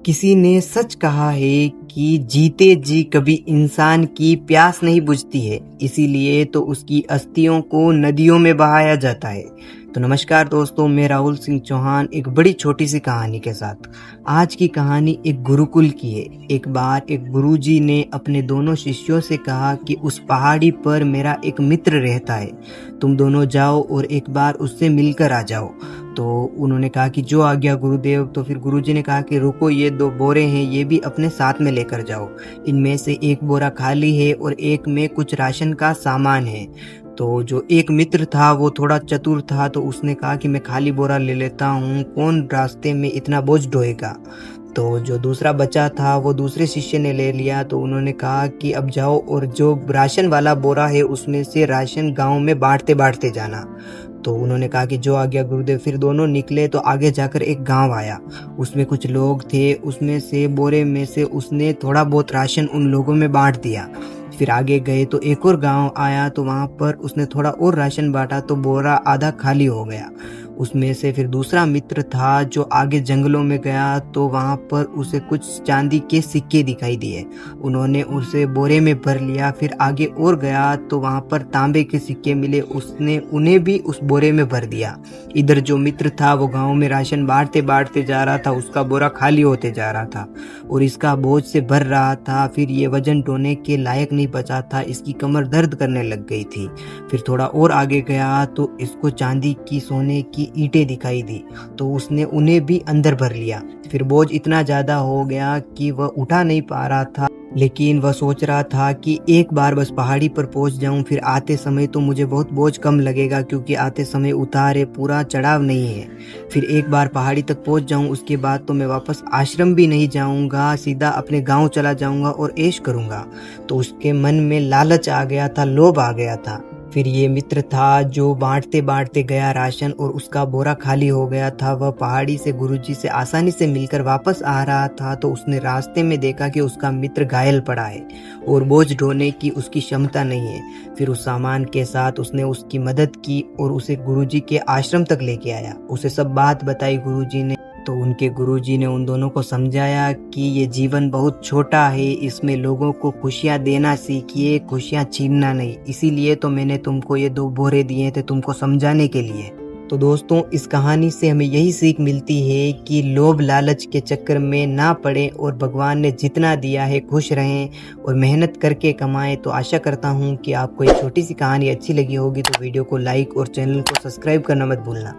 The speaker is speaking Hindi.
किसी ने सच कहा है कि जीते जी कभी इंसान की प्यास नहीं बुझती है, इसीलिए तो उसकी अस्थियों को नदियों में बहाया जाता है। तो नमस्कार दोस्तों, मैं राहुल सिंह चौहान एक बड़ी छोटी सी कहानी के साथ। आज की कहानी एक गुरुकुल की है। एक बार एक गुरुजी ने अपने दोनों शिष्यों से कहा कि उस पहाड़ी पर मेरा एक मित्र रहता है, तुम दोनों जाओ और एक बार उससे मिलकर आ जाओ। तो उन्होंने कहा कि जो आ गया गुरुदेव। तो फिर गुरुजी ने कहा कि रुको, ये 2 बोरे हैं, ये भी अपने साथ में लेकर जाओ। इनमें से एक बोरा खाली है और एक में कुछ राशन का सामान है। तो जो एक मित्र था वो थोड़ा चतुर था, तो उसने कहा कि मैं खाली बोरा ले लेता हूँ, कौन रास्ते में इतना बोझ ढोएगा। तो जो दूसरा बचा था वो दूसरे शिष्य ने ले लिया। तो उन्होंने कहा कि अब जाओ और जो राशन वाला बोरा है उसमें से राशन गांव में बांटते बांटते जाना। तो उन्होंने कहा कि जो आ गया गुरुदेव। फिर दोनों निकले तो आगे जाकर एक गांव आया, उसमें कुछ लोग थे। उसमें से बोरे में से उसने थोड़ा बहुत राशन उन लोगों में बांट दिया। फिर आगे गए तो एक और गांव आया, तो वहां पर उसने थोड़ा और राशन बांटा तो बोरा आधा खाली हो गया। उसमें से फिर दूसरा मित्र था जो आगे जंगलों में गया, तो वहां पर उसे कुछ चांदी के सिक्के दिखाई दिए। उन्होंने उसे बोरे में भर लिया। फिर आगे और गया तो वहां पर तांबे के सिक्के मिले, उसने उन्हें भी उस बोरे में भर दिया। इधर जो मित्र था वो गांव में राशन बांटते बांटते जा रहा था, उसका बोरा खाली होते जा रहा था और इसका बोझ से भर रहा था। फिर ये वजन ढोने के लायक नहीं बचा था, इसकी कमर दर्द करने लग गई थी। फिर थोड़ा और आगे गया तो इसको चांदी की सोने की ईंटें दिखाई दी, तो उसने उन्हें भी अंदर भर लिया। फिर बोझ इतना ज्यादा हो गया कि वह उठा नहीं पा रहा था, लेकिन वह सोच रहा था कि एक बार बस पहाड़ी पर पहुंच जाऊं, फिर आते समय तो मुझे बहुत बोझ कम लगेगा, क्योंकि आते समय उतार है, पूरा चढ़ाव नहीं है। फिर एक बार पहाड़ी तक पहुंच जाऊं, उसके बाद तो मैं वापस आश्रम भी नहीं जाऊंगा, सीधा अपने गांव चला जाऊंगा और ऐश करूंगा। तो उसके मन में लालच आ गया था, लोभ आ गया था। फिर ये मित्र था जो बांटते बांटते गया राशन और उसका बोरा खाली हो गया था। वह पहाड़ी से गुरुजी से आसानी से मिलकर वापस आ रहा था, तो उसने रास्ते में देखा कि उसका मित्र घायल पड़ा है और बोझ ढोने की उसकी क्षमता नहीं है। फिर उस सामान के साथ उसने उसकी मदद की और उसे गुरुजी के आश्रम तक लेके आया। उसे सब बात बताई गुरुजी ने। तो उनके गुरुजी ने उन दोनों को समझाया कि ये जीवन बहुत छोटा है, इसमें लोगों को खुशियां देना सीखिए, खुशियां छीनना नहीं। इसीलिए तो मैंने तुमको ये 2 बोरे दिए थे, तुमको समझाने के लिए। तो दोस्तों, इस कहानी से हमें यही सीख मिलती है कि लोभ लालच के चक्कर में ना पड़े और भगवान ने जितना दिया है खुश रहें और मेहनत करके कमाएं। तो आशा करता हूँ कि आपको एक छोटी सी कहानी अच्छी लगी होगी। तो वीडियो को लाइक और चैनल को सब्सक्राइब करना मत भूलना।